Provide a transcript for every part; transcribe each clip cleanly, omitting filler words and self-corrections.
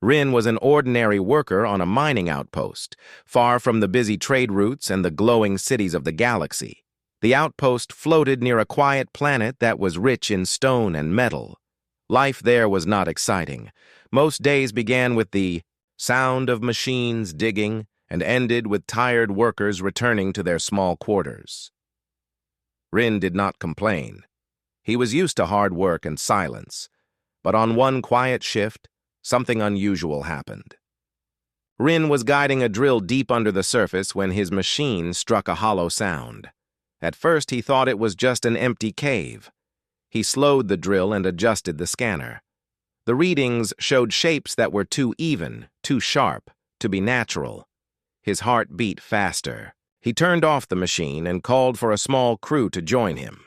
Rin was an ordinary worker on a mining outpost, far from the busy trade routes and the glowing cities of the galaxy. The outpost floated near a quiet planet that was rich in stone and metal. Life there was not exciting. Most days began with the sound of machines digging and ended with tired workers returning to their small quarters. Rin did not complain. He was used to hard work and silence, but on one quiet shift, something unusual happened. Rin was guiding a drill deep under the surface when his machine struck a hollow sound. At first, he thought it was just an empty cave. He slowed the drill and adjusted the scanner. The readings showed shapes that were too even, too sharp, to be natural. His heart beat faster. He turned off the machine and called for a small crew to join him.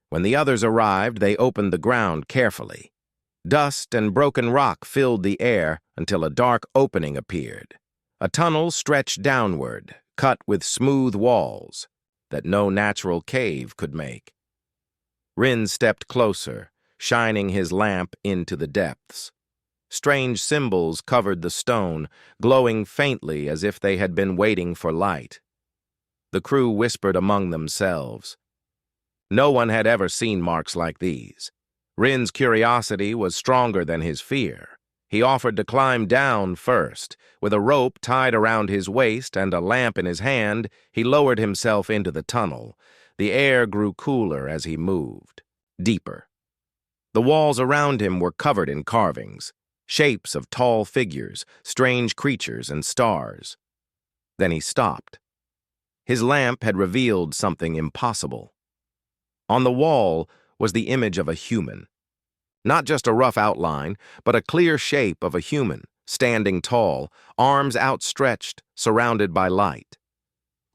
When the others arrived, they opened the ground carefully. Dust and broken rock filled the air until a dark opening appeared. A tunnel stretched downward, cut with smooth walls that no natural cave could make. Rin stepped closer, shining his lamp into the depths. Strange symbols covered the stone, glowing faintly as if they had been waiting for light. The crew whispered among themselves. No one had ever seen marks like these. Rin's curiosity was stronger than his fear. He offered to climb down first. With a rope tied around his waist and a lamp in his hand, he lowered himself into the tunnel. The air grew cooler as he moved, deeper. The walls around him were covered in carvings, shapes of tall figures, strange creatures, and stars. Then he stopped. His lamp had revealed something impossible. On the wall was the image of a human. Not just a rough outline, but a clear shape of a human, standing tall, arms outstretched, surrounded by light.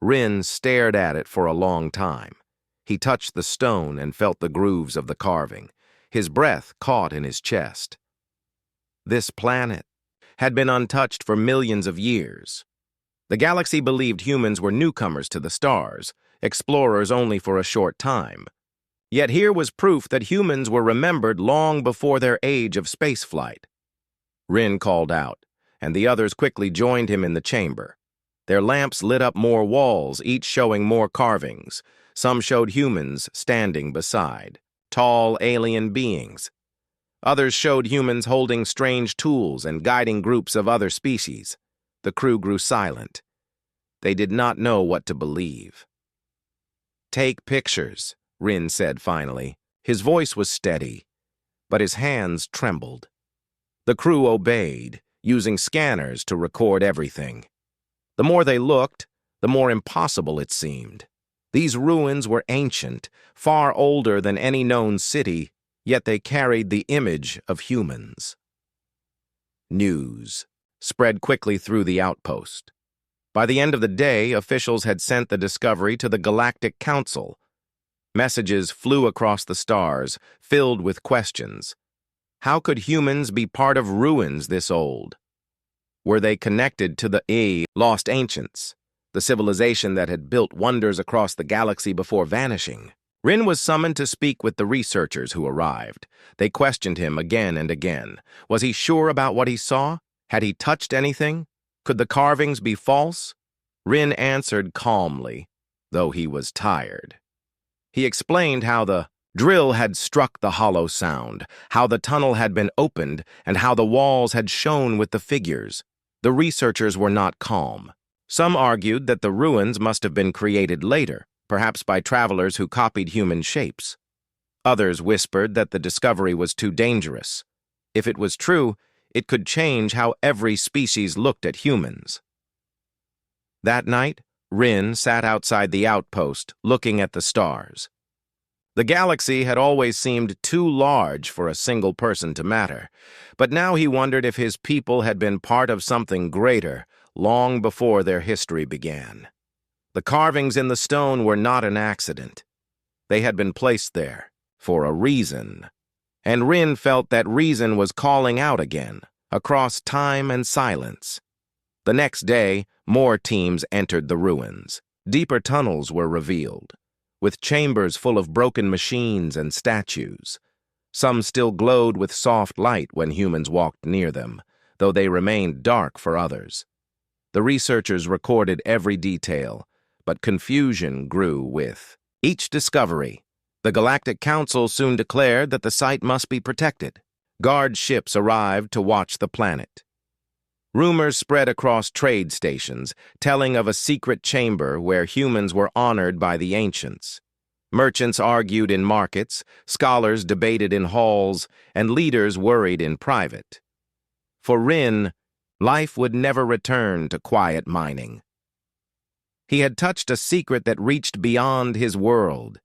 Rin stared at it for a long time. He touched the stone and felt the grooves of the carving. His breath caught in his chest. This planet had been untouched for millions of years. The galaxy believed humans were newcomers to the stars, explorers only for a short time. Yet here was proof that humans were remembered long before their age of spaceflight. Rin called out, and the others quickly joined him in the chamber. Their lamps lit up more walls, each showing more carvings. Some showed humans standing beside, tall alien beings. Others showed humans holding strange tools and guiding groups of other species. The crew grew silent. They did not know what to believe. "Take pictures," Rin said finally. His voice was steady, but his hands trembled. The crew obeyed, using scanners to record everything. The more they looked, the more impossible it seemed. These ruins were ancient, far older than any known city, yet they carried the image of humans. News spread quickly through the outpost. By the end of the day, officials had sent the discovery to the Galactic Council. Messages flew across the stars, filled with questions. How could humans be part of ruins this old? Were they connected to the lost ancients, the civilization that had built wonders across the galaxy before vanishing? Rin was summoned to speak with the researchers who arrived. They questioned him again and again. Was he sure about what he saw? Had he touched anything? Could the carvings be false? Rin answered calmly, though he was tired. He explained how the drill had struck the hollow sound, how the tunnel had been opened, and how the walls had shone with the figures. The researchers were not calm. Some argued that the ruins must have been created later, perhaps by travelers who copied human shapes. Others whispered that the discovery was too dangerous. If it was true, it could change how every species looked at humans. That night, Rin sat outside the outpost, looking at the stars. The galaxy had always seemed too large for a single person to matter, but now he wondered if his people had been part of something greater long before their history began. The carvings in the stone were not an accident. They had been placed there for a reason, and Rin felt that reason was calling out again, across time and silence. The next day, more teams entered the ruins. Deeper tunnels were revealed, with chambers full of broken machines and statues. Some still glowed with soft light when humans walked near them, though they remained dark for others. The researchers recorded every detail, but confusion grew with each discovery. The Galactic Council soon declared that the site must be protected. Guard ships arrived to watch the planet. Rumors spread across trade stations, telling of a secret chamber where humans were honored by the ancients. Merchants argued in markets, scholars debated in halls, and leaders worried in private. For Rin, life would never return to quiet mining. He had touched a secret that reached beyond his world.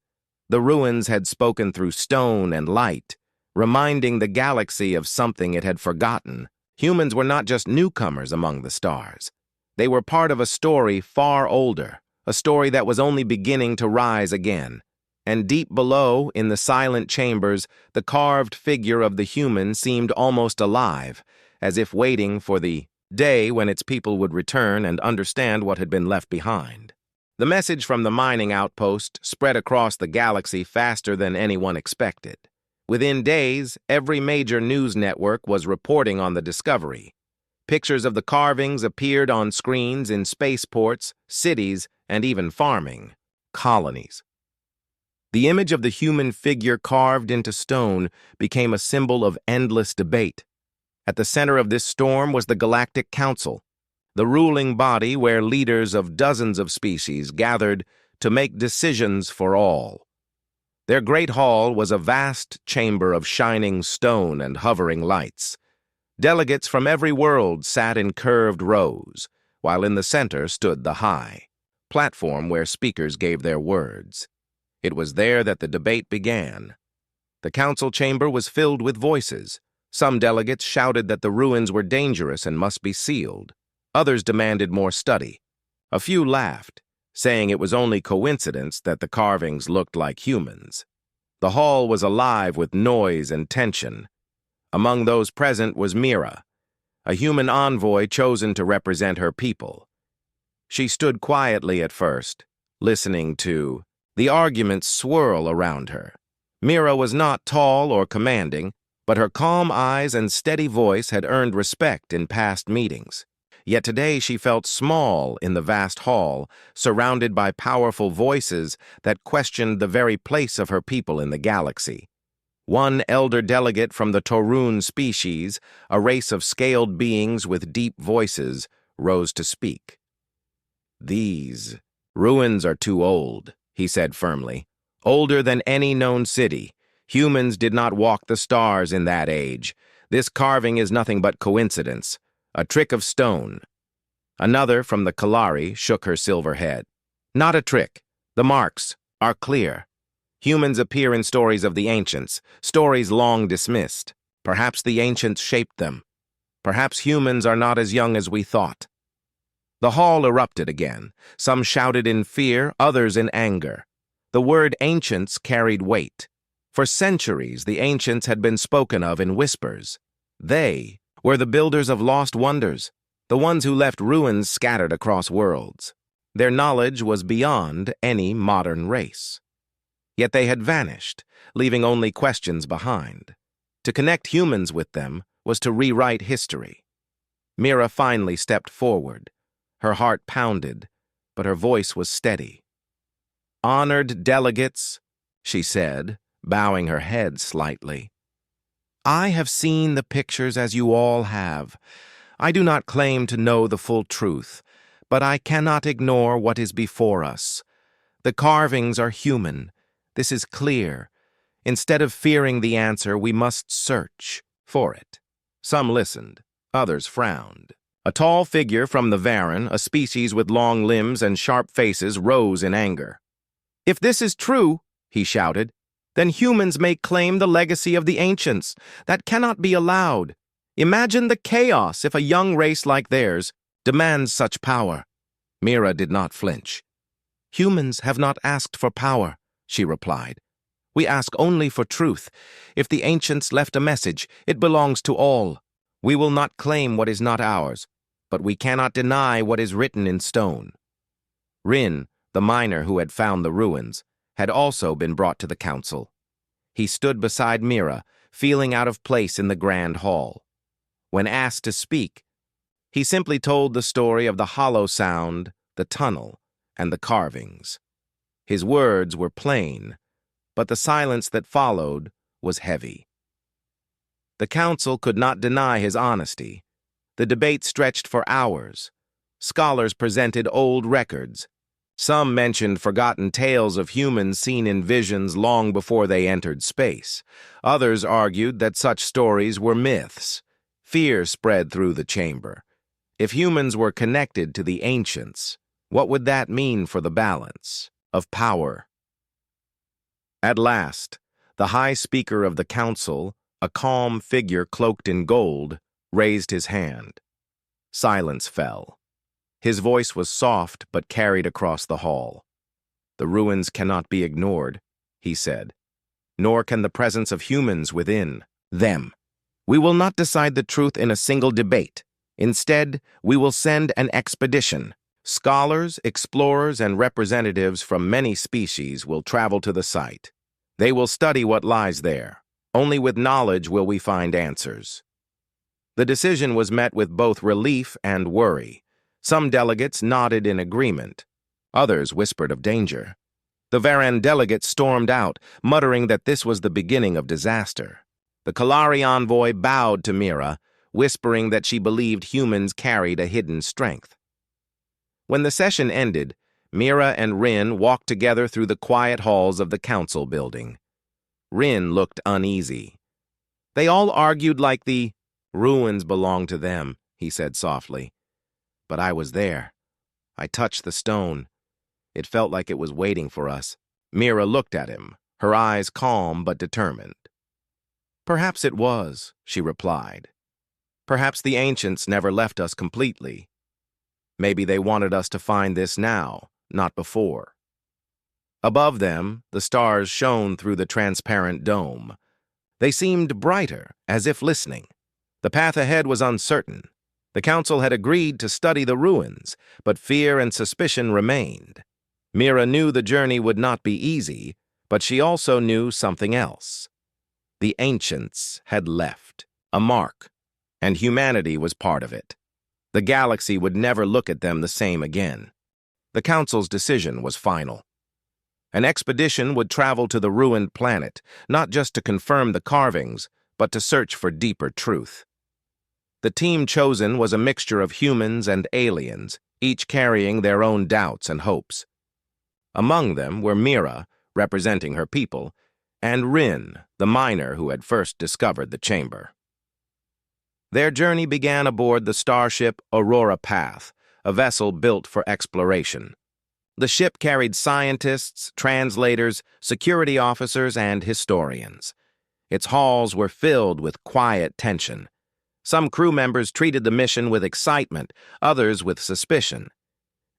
The ruins had spoken through stone and light, reminding the galaxy of something it had forgotten. Humans were not just newcomers among the stars. They were part of a story far older, a story that was only beginning to rise again. And deep below, in the silent chambers, the carved figure of the human seemed almost alive, as if waiting for the day when its people would return and understand what had been left behind. The message from the mining outpost spread across the galaxy faster than anyone expected. Within days, every major news network was reporting on the discovery. Pictures of the carvings appeared on screens in spaceports, cities, and even farming colonies. The image of the human figure carved into stone became a symbol of endless debate. At the center of this storm was the Galactic Council, the ruling body where leaders of dozens of species gathered to make decisions for all. Their great hall was a vast chamber of shining stone and hovering lights. Delegates from every world sat in curved rows, while in the center stood the high platform where speakers gave their words. It was there that the debate began. The council chamber was filled with voices. Some delegates shouted that the ruins were dangerous and must be sealed. Others demanded more study. A few laughed, saying it was only coincidence that the carvings looked like humans. The hall was alive with noise and tension. Among those present was Mira, a human envoy chosen to represent her people. She stood quietly at first, listening to the arguments swirl around her. Mira was not tall or commanding, but her calm eyes and steady voice had earned respect in past meetings. Yet today she felt small in the vast hall, surrounded by powerful voices that questioned the very place of her people in the galaxy. One elder delegate from the Torun species, a race of scaled beings with deep voices, rose to speak. "These ruins are too old," he said firmly. "Older than any known city. Humans did not walk the stars in that age. This carving is nothing but coincidence, a trick of stone." Another from the Kalari shook her silver head. "Not a trick. The marks are clear. Humans appear in stories of the ancients, stories long dismissed. Perhaps the ancients shaped them. Perhaps humans are not as young as we thought." The hall erupted again. Some shouted in fear, others in anger. The word ancients carried weight. For centuries, the ancients had been spoken of in whispers. They were the builders of lost wonders, the ones who left ruins scattered across worlds. Their knowledge was beyond any modern race. Yet they had vanished, leaving only questions behind. To connect humans with them was to rewrite history. Mira finally stepped forward. Her heart pounded, but her voice was steady. "Honored delegates," she said, bowing her head slightly. "I have seen the pictures as you all have. I do not claim to know the full truth, but I cannot ignore what is before us. The carvings are human. This is clear. Instead of fearing the answer, we must search for it." Some listened, others frowned. A tall figure from the Varan, a species with long limbs and sharp faces, rose in anger. "If this is true," he shouted, "then humans may claim the legacy of the ancients. That cannot be allowed. Imagine the chaos if a young race like theirs demands such power." Mira did not flinch. "Humans have not asked for power," she replied. "We ask only for truth. If the ancients left a message, it belongs to all. We will not claim what is not ours, but we cannot deny what is written in stone." Rin, the miner who had found the ruins, had also been brought to the council. He stood beside Mira, feeling out of place in the grand hall. When asked to speak, he simply told the story of the hollow sound, the tunnel, and the carvings. His words were plain, but the silence that followed was heavy. The council could not deny his honesty. The debate stretched for hours. Scholars presented old records. Some mentioned forgotten tales of humans seen in visions long before they entered space. Others argued that such stories were myths. Fear spread through the chamber. If humans were connected to the ancients, what would that mean for the balance of power? At last, the high speaker of the council, a calm figure cloaked in gold, raised his hand. Silence fell. His voice was soft but carried across the hall. "The ruins cannot be ignored," he said, "nor can the presence of humans within them. We will not decide the truth in a single debate. Instead, we will send an expedition. Scholars, explorers, and representatives from many species will travel to the site. They will study what lies there. Only with knowledge will we find answers." The decision was met with both relief and worry. Some delegates nodded in agreement. Others whispered of danger. The Varan delegates stormed out, muttering that this was the beginning of disaster. The Kalari envoy bowed to Mira, whispering that she believed humans carried a hidden strength. When the session ended, Mira and Rin walked together through the quiet halls of the council building. Rin looked uneasy. "They all argued like the ruins belonged to them," he said softly. "But I was there. I touched the stone. It felt like it was waiting for us." Mira looked at him, her eyes calm but determined. "Perhaps it was," she replied. "Perhaps the ancients never left us completely. Maybe they wanted us to find this now, not before." Above them, the stars shone through the transparent dome. They seemed brighter, as if listening. The path ahead was uncertain. The council had agreed to study the ruins, but fear and suspicion remained. Mira knew the journey would not be easy, but she also knew something else. The ancients had left a mark, and humanity was part of it. The galaxy would never look at them the same again. The council's decision was final. An expedition would travel to the ruined planet, not just to confirm the carvings, but to search for deeper truth. The team chosen was a mixture of humans and aliens, each carrying their own doubts and hopes. Among them were Mira, representing her people, and Rin, the miner who had first discovered the chamber. Their journey began aboard the starship Aurora Path, a vessel built for exploration. The ship carried scientists, translators, security officers, and historians. Its halls were filled with quiet tension. Some crew members treated the mission with excitement, others with suspicion.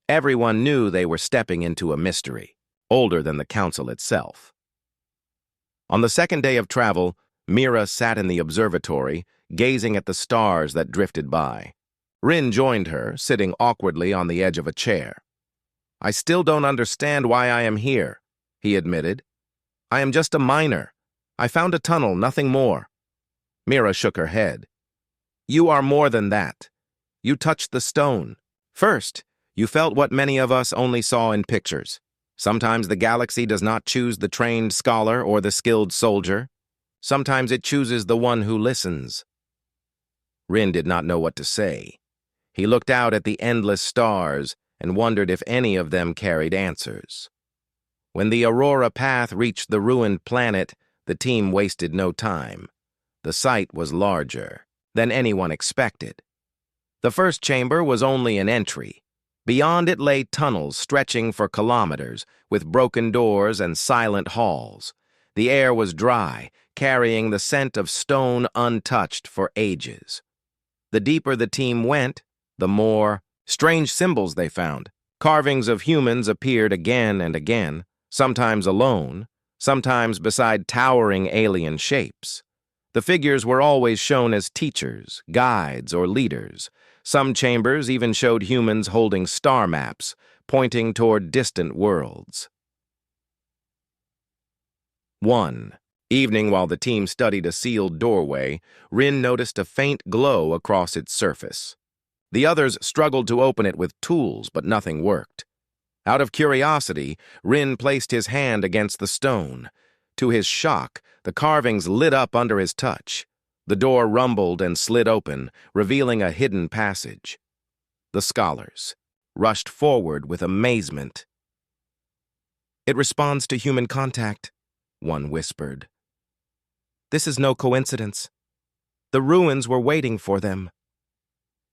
Everyone knew they were stepping into a mystery, older than the council itself. On the second day of travel, Mira sat in the observatory, gazing at the stars that drifted by. Rin joined her, sitting awkwardly on the edge of a chair. "I still don't understand why I am here," he admitted. "I am just a miner. I found a tunnel, nothing more." Mira shook her head. "You are more than that. You touched the stone. First, you felt what many of us only saw in pictures. Sometimes the galaxy does not choose the trained scholar or the skilled soldier. Sometimes it chooses the one who listens." Rin did not know what to say. He looked out at the endless stars and wondered if any of them carried answers. When the Aurora Path reached the ruined planet, the team wasted no time. The site was larger than anyone expected. The first chamber was only an entry. Beyond it lay tunnels stretching for kilometers, with broken doors and silent halls. The air was dry, carrying the scent of stone untouched for ages. The deeper the team went, the more strange symbols they found. Carvings of humans appeared again and again, sometimes alone, sometimes beside towering alien shapes. The figures were always shown as teachers, guides, or leaders. Some chambers even showed humans holding star maps, pointing toward distant worlds. 1. Evening, while the team studied a sealed doorway, Rin noticed a faint glow across its surface. The others struggled to open it with tools, but nothing worked. Out of curiosity, Rin placed his hand against the stone. To his shock, the carvings lit up under his touch. The door rumbled and slid open, revealing a hidden passage. The scholars rushed forward with amazement. "It responds to human contact," one whispered. "This is no coincidence. The ruins were waiting for them."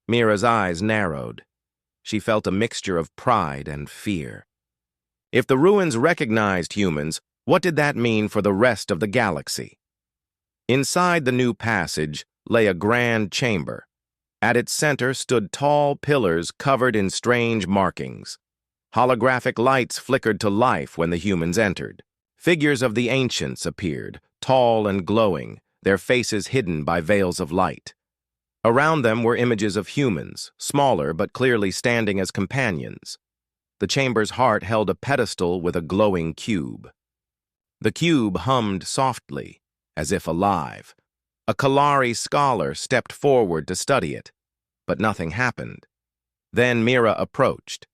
Mira's eyes narrowed. She felt a mixture of pride and fear. If the ruins recognized humans, what did that mean for the rest of the galaxy? Inside the new passage lay a grand chamber. At its center stood tall pillars covered in strange markings. Holographic lights flickered to life when the humans entered. Figures of the ancients appeared, tall and glowing, their faces hidden by veils of light. Around them were images of humans, smaller but clearly standing as companions. The chamber's heart held a pedestal with a glowing cube. The cube hummed softly, as if alive. A Kalari scholar stepped forward to study it, but nothing happened. Then Mira approached.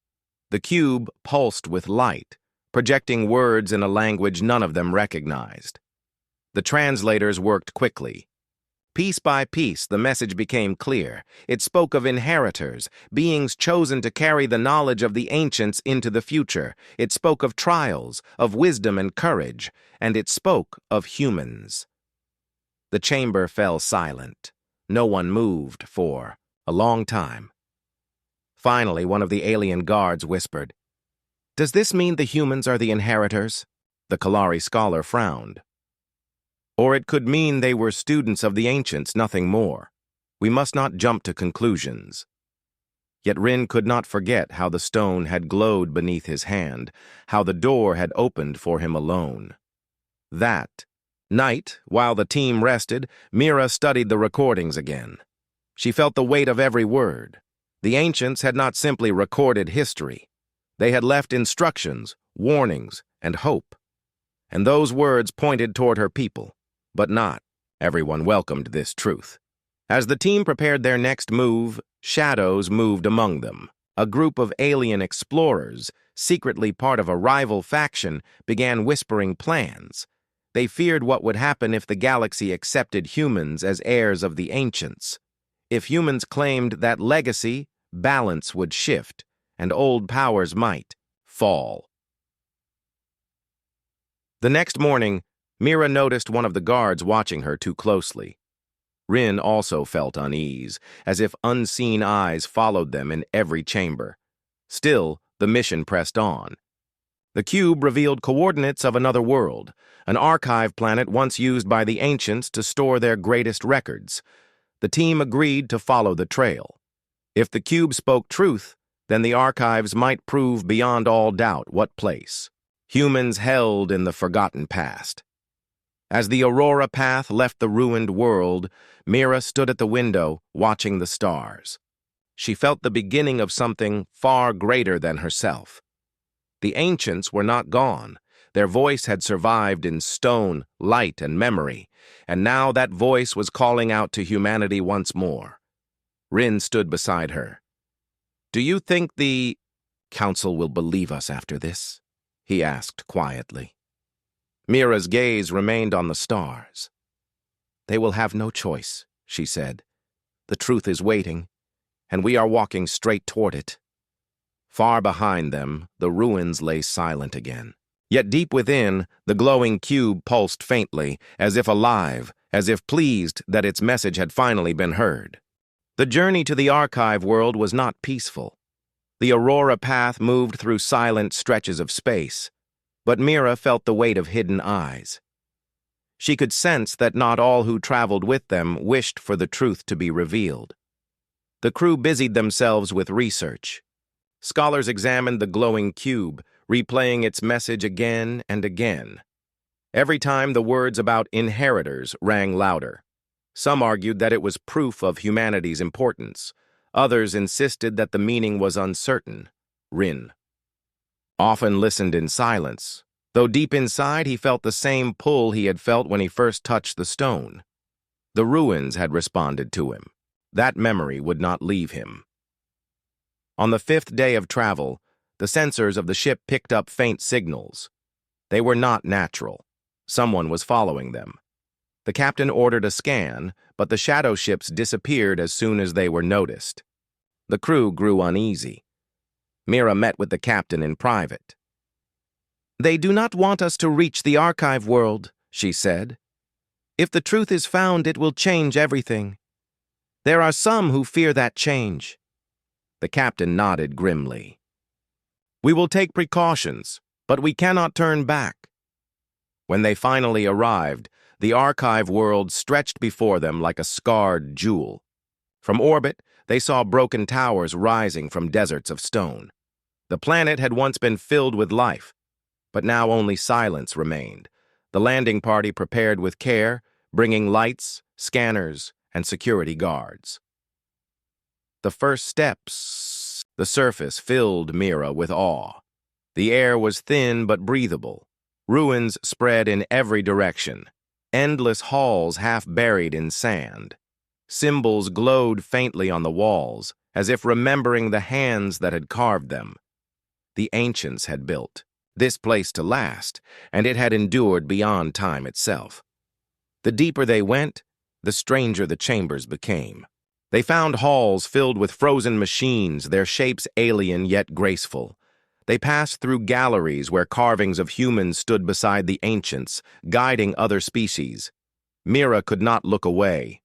The cube pulsed with light, projecting words in a language none of them recognized. The translators worked quickly. Piece by piece, the message became clear. It spoke of inheritors, beings chosen to carry the knowledge of the ancients into the future. It spoke of trials, of wisdom and courage, and it spoke of humans. The chamber fell silent. No one moved for a long time. Finally, one of the alien guards whispered, "Does this mean the humans are the inheritors?" The Kalari scholar frowned. "Or it could mean they were students of the ancients, nothing more. We must not jump to conclusions." Yet Rin could not forget how the stone had glowed beneath his hand, how the door had opened for him alone. That night, while the team rested, Mira studied the recordings again. She felt the weight of every word. The ancients had not simply recorded history. They had left instructions, warnings, and hope. And those words pointed toward her people. But not everyone welcomed this truth. As the team prepared their next move, shadows moved among them. A group of alien explorers, secretly part of a rival faction, began whispering plans. They feared what would happen if the galaxy accepted humans as heirs of the ancients. If humans claimed that legacy, balance would shift, and old powers might fall. The next morning, Mira noticed one of the guards watching her too closely. Rin also felt unease, as if unseen eyes followed them in every chamber. Still, the mission pressed on. The cube revealed coordinates of another world, an archive planet once used by the ancients to store their greatest records. The team agreed to follow the trail. If the cube spoke truth, then the archives might prove beyond all doubt what place humans held in the forgotten past. As the Aurora path left the ruined world, Mira stood at the window, watching the stars. She felt the beginning of something far greater than herself. The ancients were not gone. Their voice had survived in stone, light, and memory, and now that voice was calling out to humanity once more. Rin stood beside her. "Do you think the council will believe us after this?" he asked quietly. Mira's gaze remained on the stars. "They will have no choice," she said. "The truth is waiting, and we are walking straight toward it." Far behind them, the ruins lay silent again. Yet deep within, the glowing cube pulsed faintly, as if alive, as if pleased that its message had finally been heard. The journey to the archive world was not peaceful. The Aurora path moved through silent stretches of space, but Mira felt the weight of hidden eyes. She could sense that not all who traveled with them wished for the truth to be revealed. The crew busied themselves with research. Scholars examined the glowing cube, replaying its message again and again. Every time the words about inheritors rang louder. Some argued that it was proof of humanity's importance. Others insisted that the meaning was uncertain. Rin often listened in silence, though deep inside he felt the same pull he had felt when he first touched the stone. The ruins had responded to him. That memory would not leave him. On the 5th day of travel, the sensors of the ship picked up faint signals. They were not natural. Someone was following them. The captain ordered a scan, but the shadow ships disappeared as soon as they were noticed. The crew grew uneasy. Mira met with the captain in private. "They do not want us to reach the archive world," she said. "If the truth is found, it will change everything. There are some who fear that change." The captain nodded grimly. "We will take precautions, but we cannot turn back." When they finally arrived, the archive world stretched before them like a scarred jewel. From orbit, they saw broken towers rising from deserts of stone. The planet had once been filled with life, but now only silence remained. The landing party prepared with care, bringing lights, scanners, and security guards. The first steps, the surface filled Mira with awe. The air was thin but breathable. Ruins spread in every direction. Endless halls half buried in sand. Symbols glowed faintly on the walls, as if remembering the hands that had carved them. The ancients had built this place to last, and it had endured beyond time itself. The deeper they went, the stranger the chambers became. They found halls filled with frozen machines, their shapes alien yet graceful. They passed through galleries where carvings of humans stood beside the ancients, guiding other species. Mira could not look away.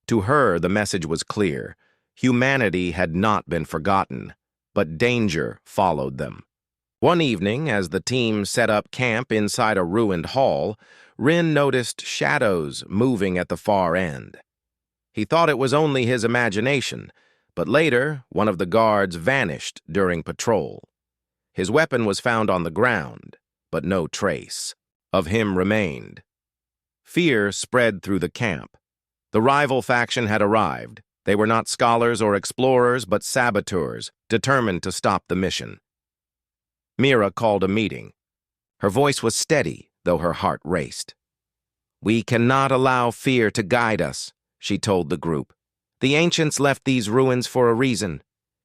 To her, the message was clear. Humanity had not been forgotten, but danger followed them. One evening, as the team set up camp inside a ruined hall, Rin noticed shadows moving at the far end. He thought it was only his imagination, but later, one of the guards vanished during patrol. His weapon was found on the ground, but no trace of him remained. Fear spread through the camp. The rival faction had arrived. They were not scholars or explorers, but saboteurs, determined to stop the mission. Mira called a meeting. Her voice was steady, though her heart raced. "We cannot allow fear to guide us," she told the group. "The ancients left these ruins for a reason.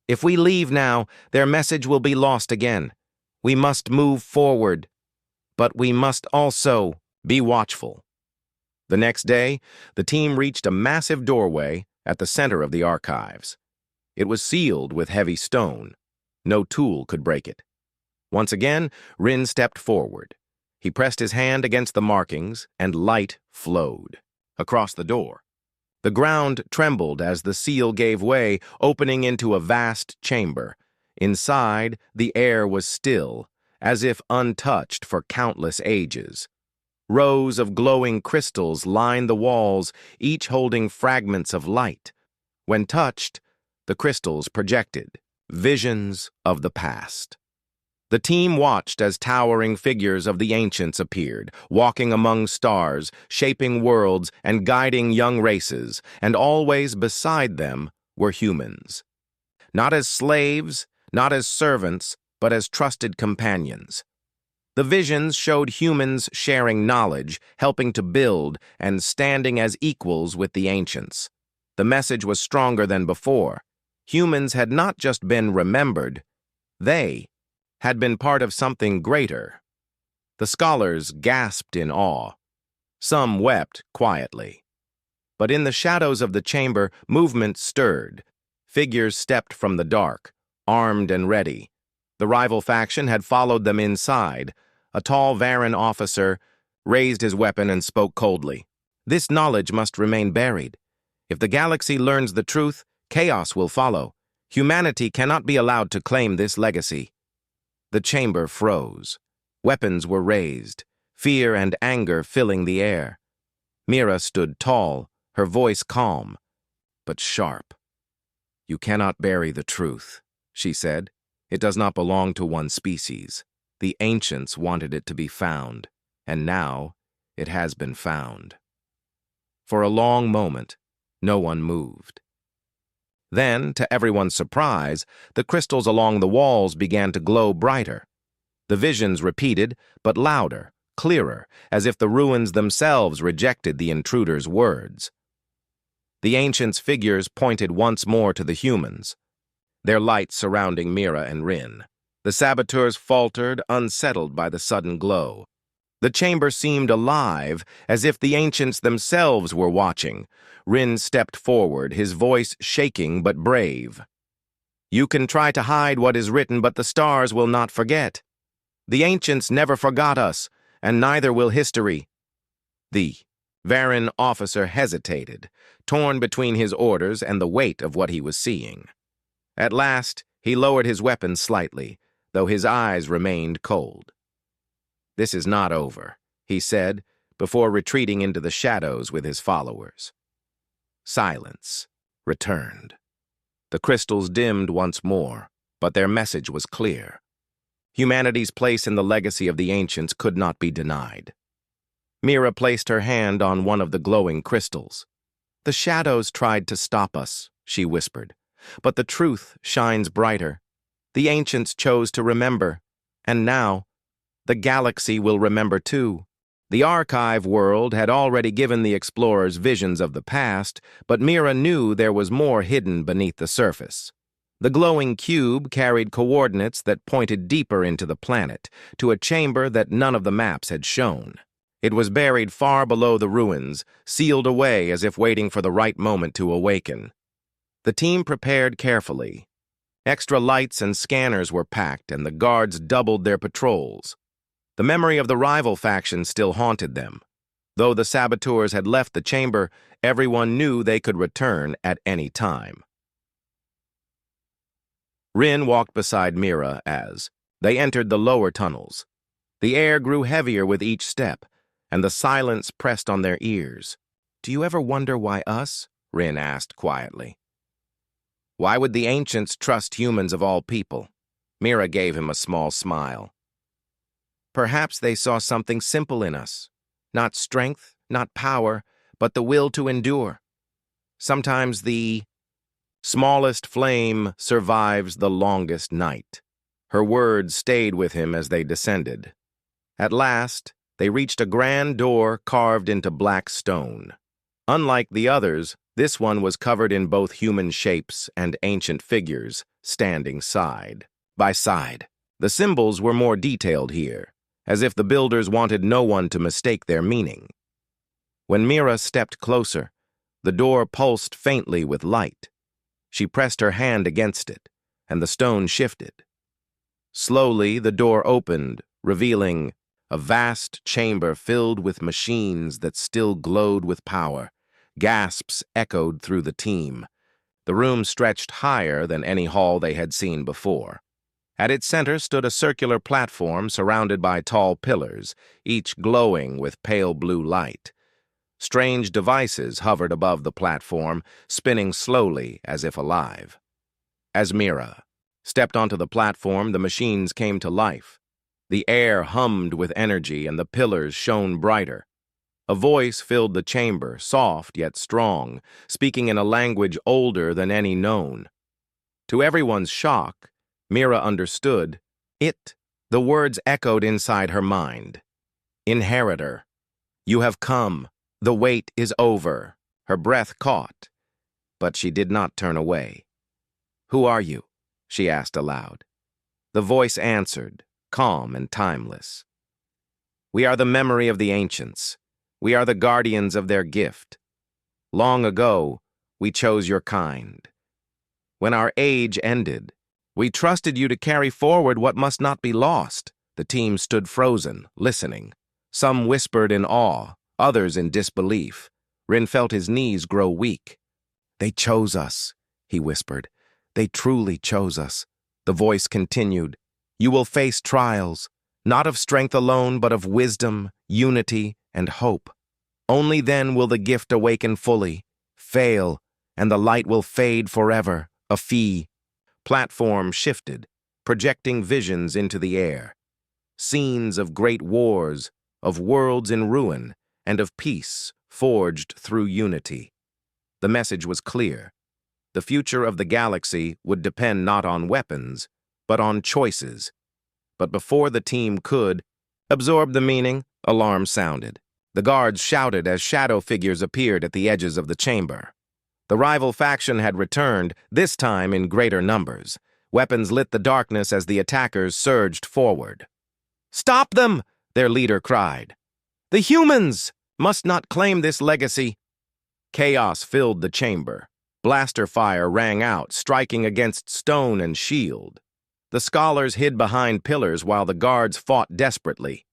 If we leave now, their message will be lost again. We must move forward, but we must also be watchful." The next day, the team reached a massive doorway at the center of the archives. It was sealed with heavy stone. No tool could break it. Once again, Rin stepped forward. He pressed his hand against the markings, and light flowed across the door. The ground trembled as the seal gave way, opening into a vast chamber. Inside, the air was still, as if untouched for countless ages. Rows of glowing crystals lined the walls, each holding fragments of light. When touched, the crystals projected visions of the past. The team watched as towering figures of the ancients appeared, walking among stars, shaping worlds, and guiding young races, and always beside them were humans. Not as slaves, not as servants, but as trusted companions. The visions showed humans sharing knowledge, helping to build, and standing as equals with the ancients. The message was stronger than before. Humans had not just been remembered, they had been part of something greater. The scholars gasped in awe. Some wept quietly. But in the shadows of the chamber, movement stirred. Figures stepped from the dark, armed and ready. The rival faction had followed them inside. A tall Varan officer raised his weapon and spoke coldly. "This knowledge must remain buried. If the galaxy learns the truth, chaos will follow. Humanity cannot be allowed to claim this legacy." The chamber froze. Weapons were raised, fear and anger filling the air. Mira stood tall, her voice calm, but sharp. "You cannot bury the truth," she said. "It does not belong to one species. The ancients wanted it to be found, and now it has been found." For a long moment, no one moved. Then, to everyone's surprise, the crystals along the walls began to glow brighter. The visions repeated, but louder, clearer, as if the ruins themselves rejected the intruder's words. The ancients' figures pointed once more to the humans, their light surrounding Mira and Rin. The saboteurs faltered, unsettled by the sudden glow. The chamber seemed alive, as if the ancients themselves were watching. Rin stepped forward, his voice shaking but brave. "You can try to hide what is written, but the stars will not forget. The ancients never forgot us, and neither will history." The Varan officer hesitated, torn between his orders and the weight of what he was seeing. At last, he lowered his weapon slightly, though his eyes remained cold. "This is not over," he said, before retreating into the shadows with his followers. Silence returned. The crystals dimmed once more, but their message was clear. Humanity's place in the legacy of the ancients could not be denied. Mira placed her hand on one of the glowing crystals. "The shadows tried to stop us," she whispered, "but the truth shines brighter. The ancients chose to remember, and now the galaxy will remember too." The archive world had already given the explorers visions of the past, but Mira knew there was more hidden beneath the surface. The glowing cube carried coordinates that pointed deeper into the planet, to a chamber that none of the maps had shown. It was buried far below the ruins, sealed away as if waiting for the right moment to awaken. The team prepared carefully. Extra lights and scanners were packed, and the guards doubled their patrols. The memory of the rival faction still haunted them. Though the saboteurs had left the chamber, everyone knew they could return at any time. Rin walked beside Mira as they entered the lower tunnels. The air grew heavier with each step, and the silence pressed on their ears. "Do you ever wonder why us?" Rin asked quietly. "Why would the ancients trust humans of all people?" Mira gave him a small smile. "Perhaps they saw something simple in us. Not strength, not power, but the will to endure. Sometimes the smallest flame survives the longest night." Her words stayed with him as they descended. At last, they reached a grand door carved into black stone. Unlike the others, this one was covered in both human shapes and ancient figures, standing side by side. The symbols were more detailed here, as if the builders wanted no one to mistake their meaning. When Mira stepped closer, the door pulsed faintly with light. She pressed her hand against it, and the stone shifted. Slowly, the door opened, revealing a vast chamber filled with machines that still glowed with power. Gasps echoed through the team. The room stretched higher than any hall they had seen before. At its center stood a circular platform surrounded by tall pillars, each glowing with pale blue light. Strange devices hovered above the platform, spinning slowly as if alive. As Mira stepped onto the platform, the machines came to life. The air hummed with energy and the pillars shone brighter. A voice filled the chamber, soft yet strong, speaking in a language older than any known. To everyone's shock, Mira understood. The words echoed inside her mind. "Inheritor, you have come. The wait is over." Her breath caught, but she did not turn away. "Who are you?" she asked aloud. The voice answered, calm and timeless. "We are the memory of the ancients. We are the guardians of their gift. Long ago, we chose your kind. When our age ended, we trusted you to carry forward what must not be lost." The team stood frozen, listening. Some whispered in awe, others in disbelief. Rin felt his knees grow weak. "They chose us," he whispered. "They truly chose us." The voice continued. "You will face trials, not of strength alone, but of wisdom, unity, and hope. Only then will the gift awaken fully. Fail, and the light will fade forever. A fee." Platform shifted, projecting visions into the air. Scenes of great wars, of worlds in ruin, and of peace forged through unity. The message was clear. The future of the galaxy would depend not on weapons, but on choices. But before the team could absorb the meaning, alarm sounded. The guards shouted as shadow figures appeared at the edges of the chamber. The rival faction had returned, this time in greater numbers. Weapons lit the darkness as the attackers surged forward. "Stop them!" their leader cried. "The humans must not claim this legacy." Chaos filled the chamber. Blaster fire rang out, striking against stone and shield. The scholars hid behind pillars while the guards fought desperately.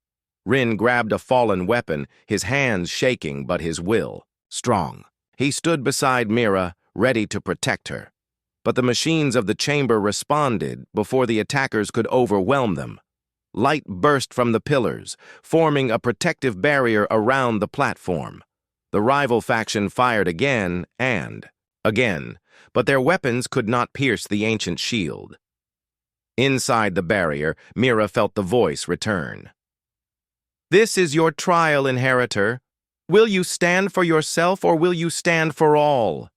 Rin grabbed a fallen weapon, his hands shaking but his will strong. He stood beside Mira, ready to protect her. But the machines of the chamber responded before the attackers could overwhelm them. Light burst from the pillars, forming a protective barrier around the platform. The rival faction fired again and again, but their weapons could not pierce the ancient shield. Inside the barrier, Mira felt the voice return. "This is your trial, inheritor. Will you stand for yourself or will you stand for all?"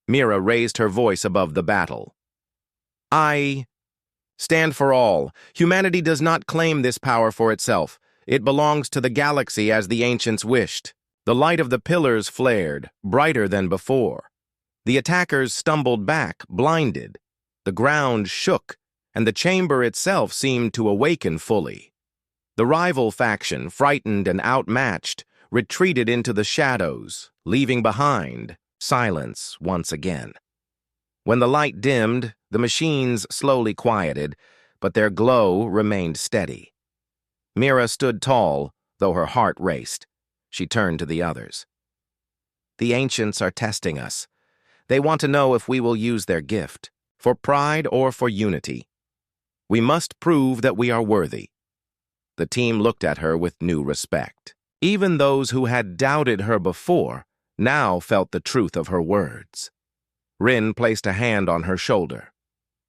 Mira raised her voice above the battle. "I stand for all. Humanity does not claim this power for itself. It belongs to the galaxy as the ancients wished." The light of the pillars flared, brighter than before. The attackers stumbled back, blinded. The ground shook, and the chamber itself seemed to awaken fully. The rival faction, frightened and outmatched, retreated into the shadows, leaving behind silence once again. When the light dimmed, the machines slowly quieted, but their glow remained steady. Mira stood tall, though her heart raced. She turned to the others. "The ancients are testing us. They want to know if we will use their gift, for pride or for unity. We must prove that we are worthy." The team looked at her with new respect. Even those who had doubted her before now felt the truth of her words. Rin placed a hand on her shoulder.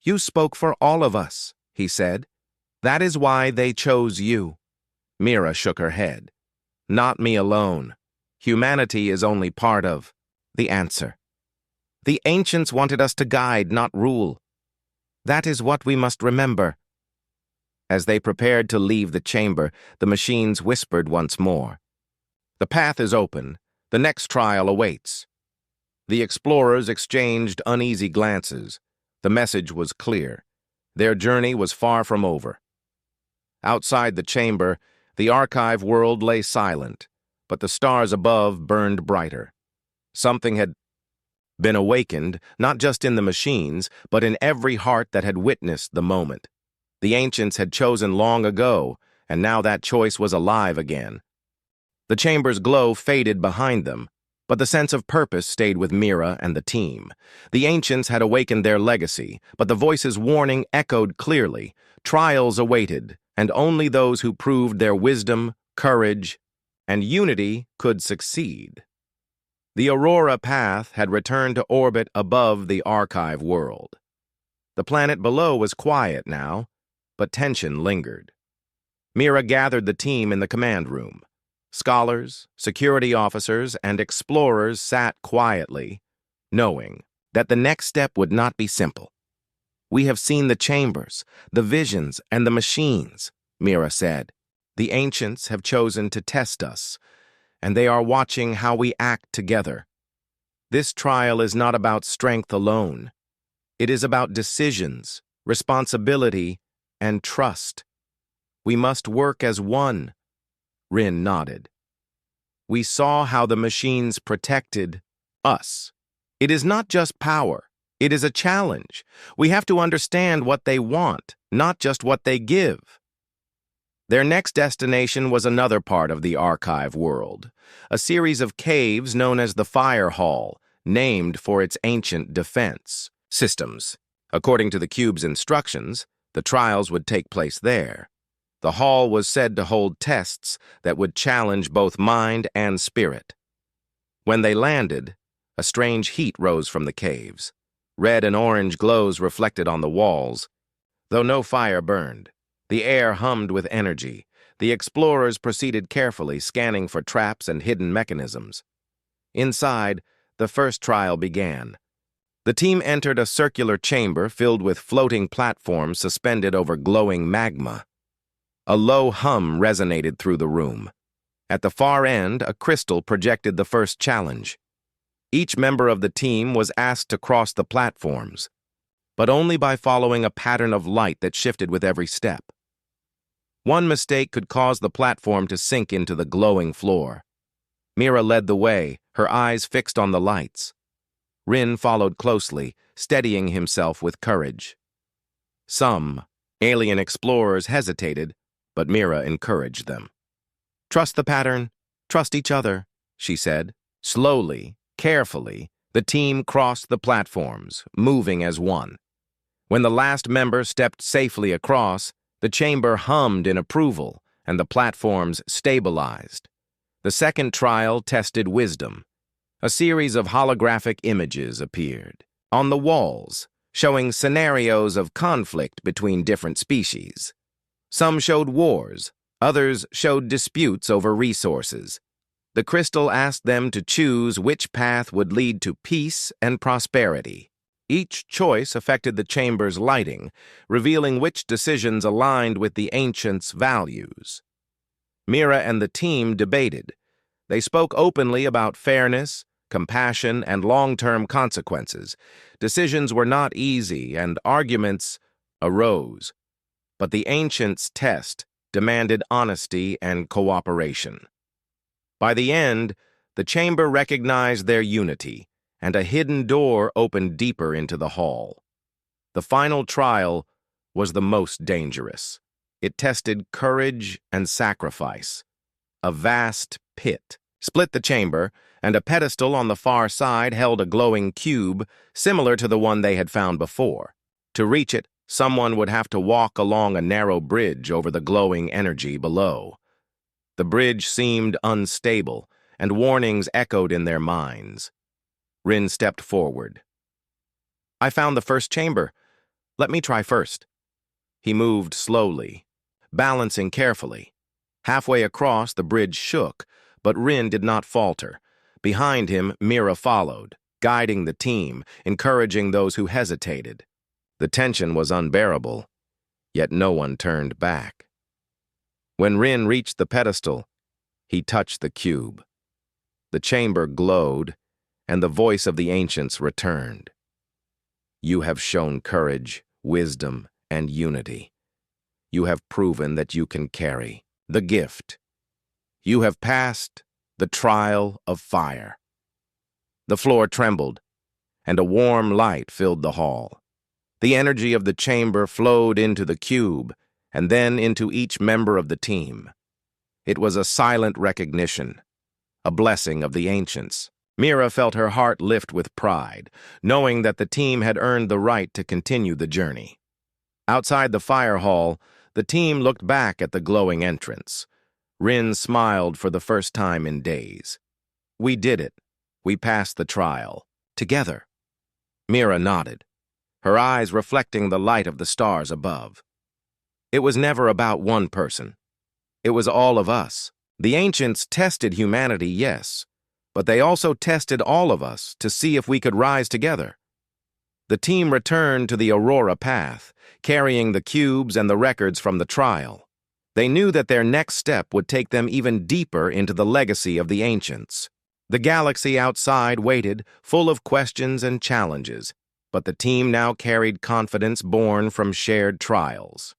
"You spoke for all of us," he said. "That is why they chose you." Mira shook her head. "Not me alone. Humanity is only part of the answer. The ancients wanted us to guide, not rule. That is what we must remember." As they prepared to leave the chamber, the machines whispered once more. "The path is open. The next trial awaits." The explorers exchanged uneasy glances. The message was clear. Their journey was far from over. Outside the chamber, the archive world lay silent, but the stars above burned brighter. Something had been awakened, not just in the machines, but in every heart that had witnessed the moment. The ancients had chosen long ago, and now that choice was alive again. The chamber's glow faded behind them, but the sense of purpose stayed with Mira and the team. The ancients had awakened their legacy, but the voice's warning echoed clearly. Trials awaited, and only those who proved their wisdom, courage, and unity could succeed. The Aurora path had returned to orbit above the archive world. The planet below was quiet now, but tension lingered. Mira gathered the team in the command room. Scholars, security officers, and explorers sat quietly, knowing that the next step would not be simple. "We have seen the chambers, the visions, and the machines," Mira said. "The ancients have chosen to test us, and they are watching how we act together. This trial is not about strength alone. It is about decisions, responsibility, and trust. We must work as one." Rin nodded. "We saw how the machines protected us. It is not just power. It is a challenge. We have to understand what they want, not just what they give." Their next destination was another part of the archive world, a series of caves known as the Fire Hall, named for its ancient defense systems. According to the cube's instructions, the trials would take place there. The hall was said to hold tests that would challenge both mind and spirit. When they landed, a strange heat rose from the caves. Red and orange glows reflected on the walls. Though no fire burned, the air hummed with energy. The explorers proceeded carefully, scanning for traps and hidden mechanisms. Inside, the first trial began. The team entered a circular chamber filled with floating platforms suspended over glowing magma. A low hum resonated through the room. At the far end, a crystal projected the first challenge. Each member of the team was asked to cross the platforms, but only by following a pattern of light that shifted with every step. One mistake could cause the platform to sink into the glowing floor. Mira led the way, her eyes fixed on the lights. Rin followed closely, steadying himself with courage. Some alien explorers hesitated, but Mira encouraged them. "Trust the pattern, trust each other," she said. Slowly, carefully, the team crossed the platforms, moving as one. When the last member stepped safely across, the chamber hummed in approval, and the platforms stabilized. The second trial tested wisdom. A series of holographic images appeared on the walls, showing scenarios of conflict between different species. Some showed wars, others showed disputes over resources. The crystal asked them to choose which path would lead to peace and prosperity. Each choice affected the chamber's lighting, revealing which decisions aligned with the ancients' values. Mira and the team debated. They spoke openly about fairness, compassion, and long-term consequences. Decisions were not easy, and arguments arose. But the ancients' test demanded honesty and cooperation. By the end, the chamber recognized their unity, and a hidden door opened deeper into the hall. The final trial was the most dangerous. It tested courage and sacrifice. A vast pit split the chamber, and a pedestal on the far side held a glowing cube similar to the one they had found before. To reach it, someone would have to walk along a narrow bridge over the glowing energy below. The bridge seemed unstable, and warnings echoed in their minds. Rin stepped forward. "I found the first chamber. Let me try first." He moved slowly, balancing carefully. Halfway across, the bridge shook, but Rin did not falter. Behind him, Mira followed, guiding the team, encouraging those who hesitated. The tension was unbearable, yet no one turned back. When Rin reached the pedestal, he touched the cube. The chamber glowed, and the voice of the ancients returned. "You have shown courage, wisdom, and unity. You have proven that you can carry the gift. You have passed the trial of fire." The floor trembled, and a warm light filled the hall. The energy of the chamber flowed into the cube, and then into each member of the team. It was a silent recognition, a blessing of the ancients. Mira felt her heart lift with pride, knowing that the team had earned the right to continue the journey. Outside the fire hall, the team looked back at the glowing entrance. Rin smiled for the first time in days. "We did it. We passed the trial. Together." Mira nodded, her eyes reflecting the light of the stars above. It was never about one person. It was all of us. The ancients tested humanity, yes, but they also tested all of us to see if we could rise together. The team returned to the Aurora path, carrying the cubes and the records from the trial. They knew that their next step would take them even deeper into the legacy of the ancients. The galaxy outside waited, full of questions and challenges, but the team now carried confidence born from shared trials.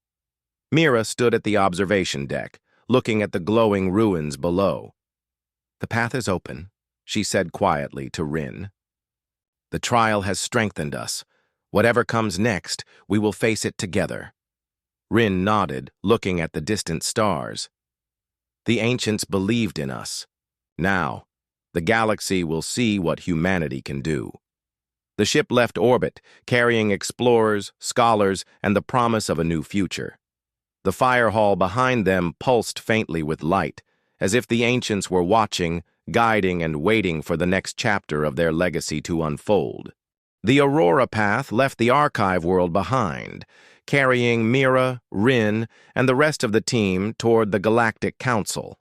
Mira stood at the observation deck, looking at the glowing ruins below. "The path is open," she said quietly to Rin. "The trial has strengthened us. Whatever comes next, we will face it together." Rin nodded, looking at the distant stars. "The ancients believed in us. Now, the galaxy will see what humanity can do." The ship left orbit, carrying explorers, scholars, and the promise of a new future. The fire hall behind them pulsed faintly with light, as if the ancients were watching, guiding, and waiting for the next chapter of their legacy to unfold. The Aurora path left the archive world behind, carrying Mira, Rin, and the rest of the team toward the Galactic Council.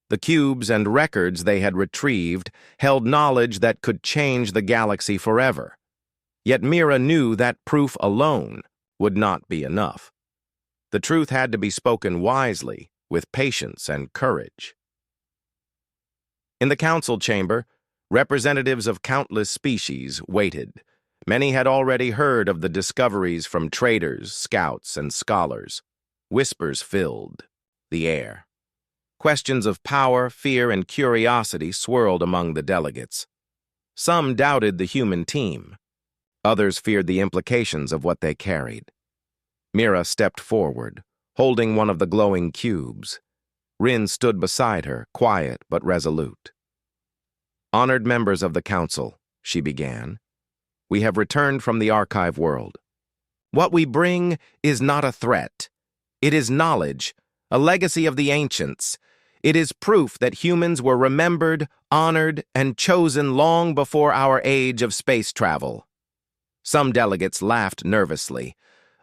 The cubes and records they had retrieved held knowledge that could change the galaxy forever. Yet Mira knew that proof alone would not be enough. The truth had to be spoken wisely, with patience and courage. In the council chamber, representatives of countless species waited. Many had already heard of the discoveries from traders, scouts, and scholars. Whispers filled the air. Questions of power, fear, and curiosity swirled among the delegates. Some doubted the human team. Others feared the implications of what they carried. Mira stepped forward, holding one of the glowing cubes. Rin stood beside her, quiet but resolute. "Honored members of the council," she began, "we have returned from the archive world. What we bring is not a threat. It is knowledge, a legacy of the ancients. It is proof that humans were remembered, honored, and chosen long before our age of space travel." Some delegates laughed nervously.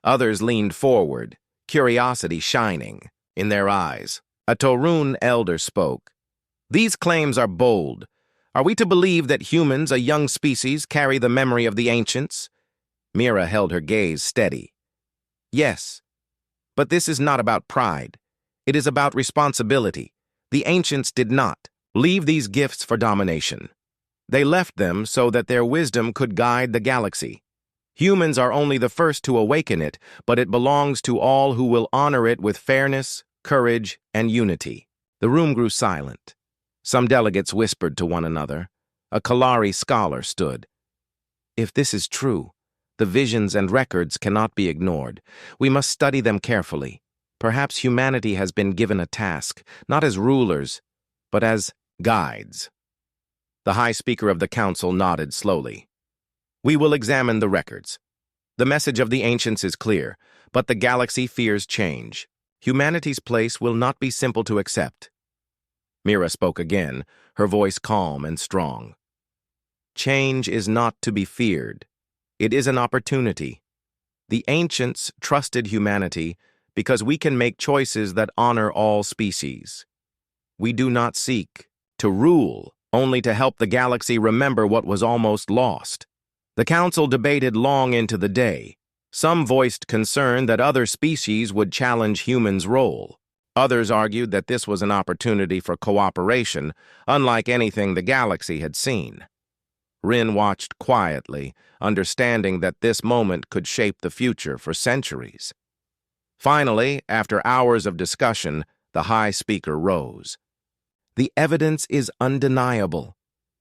Others leaned forward, curiosity shining in their eyes. A Torun elder spoke. "These claims are bold. Are we to believe that humans, a young species, carry the memory of the ancients?" Mira held her gaze steady. "Yes, but this is not about pride. It is about responsibility. The ancients did not leave these gifts for domination. They left them so that their wisdom could guide the galaxy. Humans are only the first to awaken it, but it belongs to all who will honor it with fairness, courage, and unity." The room grew silent. Some delegates whispered to one another. A Kalari scholar stood. "If this is true, the visions and records cannot be ignored. We must study them carefully. Perhaps humanity has been given a task, not as rulers, but as guides." The High Speaker of the Council nodded slowly. "We will examine the records. The message of the ancients is clear, but the galaxy fears change. Humanity's place will not be simple to accept." Mira spoke again, her voice calm and strong. "Change is not to be feared. It is an opportunity. The ancients trusted humanity because we can make choices that honor all species. We do not seek to rule, only to help the galaxy remember what was almost lost." The council debated long into the day. Some voiced concern that other species would challenge humans' role. Others argued that this was an opportunity for cooperation, unlike anything the galaxy had seen. Rin watched quietly, understanding that this moment could shape the future for centuries. Finally, after hours of discussion, the High Speaker rose. "The evidence is undeniable.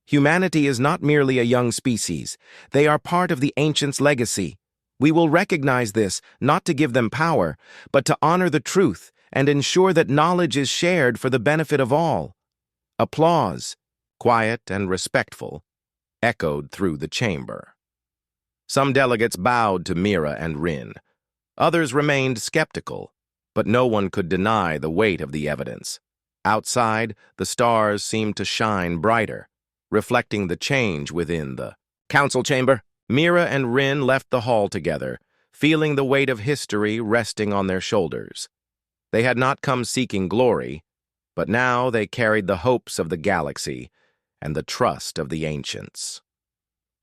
Humanity is not merely a young species. They are part of the ancients' legacy. We will recognize this, not to give them power, but to honor the truth and ensure that knowledge is shared for the benefit of all." Applause, quiet and respectful, echoed through the chamber. Some delegates bowed to Mira and Rin. Others remained skeptical, but no one could deny the weight of the evidence. Outside, the stars seemed to shine brighter, reflecting the change within the council chamber. Mira and Rin left the hall together, feeling the weight of history resting on their shoulders. They had not come seeking glory, but now they carried the hopes of the galaxy and the trust of the ancients.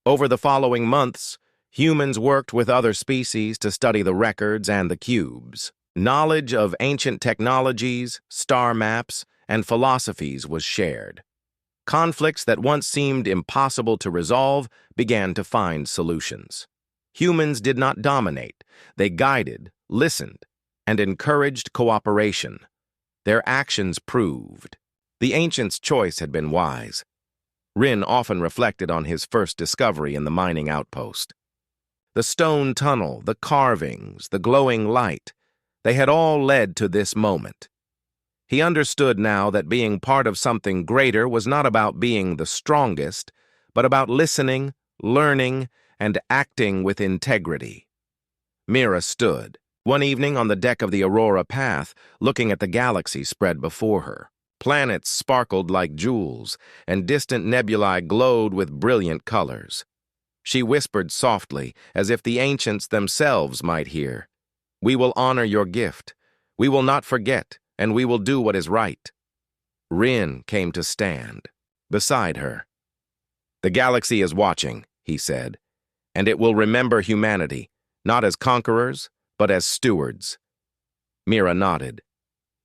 Over the following months, humans worked with other species to study the records and the cubes. Knowledge of ancient technologies, star maps, and philosophies was shared. Conflicts that once seemed impossible to resolve began to find solutions. Humans did not dominate. They guided, listened, and encouraged cooperation. Their actions proved the ancients' choice had been wise. Rin often reflected on his first discovery in the mining outpost. The stone tunnel, the carvings, the glowing light, they had all led to this moment. He understood now that being part of something greater was not about being the strongest, but about listening, learning, and acting with integrity. Mira stood, one evening on the deck of the Aurora Path, looking at the galaxy spread before her. Planets sparkled like jewels, and distant nebulae glowed with brilliant colors. She whispered softly, as if the ancients themselves might hear. "We will honor your gift. We will not forget, and we will do what is right." Rin came to stand beside her. "The galaxy is watching," he said, "and it will remember humanity, not as conquerors, but as stewards." Mira nodded.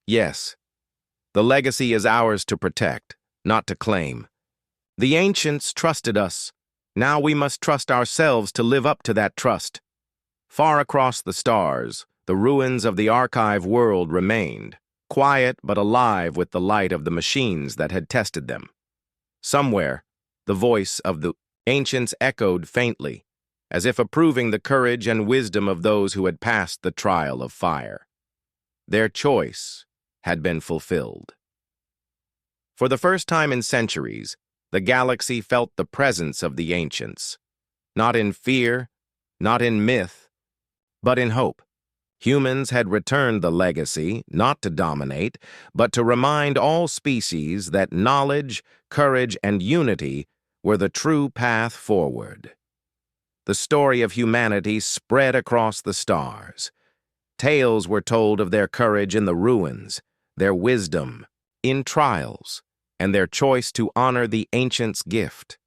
Yes, the legacy is ours to protect, not to claim. The ancients trusted us. Now we must trust ourselves to live up to that trust. Far across the stars, the ruins of the archive world remained, quiet but alive with the light of the machines that had tested them. Somewhere, the voice of the ancients echoed faintly, as if approving the courage and wisdom of those who had passed the trial of fire. Their choice had been fulfilled. For the first time in centuries, the galaxy felt the presence of the ancients, not in fear, not in myth, but in hope. Humans had returned the legacy, not to dominate, but to remind all species that knowledge, courage, and unity were the true path forward. The story of humanity spread across the stars. Tales were told of their courage in the ruins, their wisdom in trials, and their choice to honor the ancients' gift.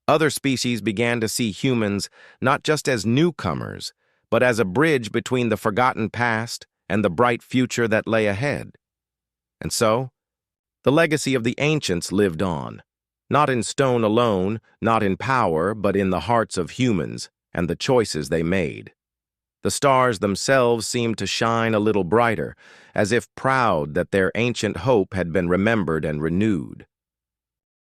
Other species began to see humans not just as newcomers, but as a bridge between the forgotten past and the bright future that lay ahead. And so, the legacy of the ancients lived on, not in stone alone, not in power, but in the hearts of humans and the choices they made. The stars themselves seemed to shine a little brighter, as if proud that their ancient hope had been remembered and renewed.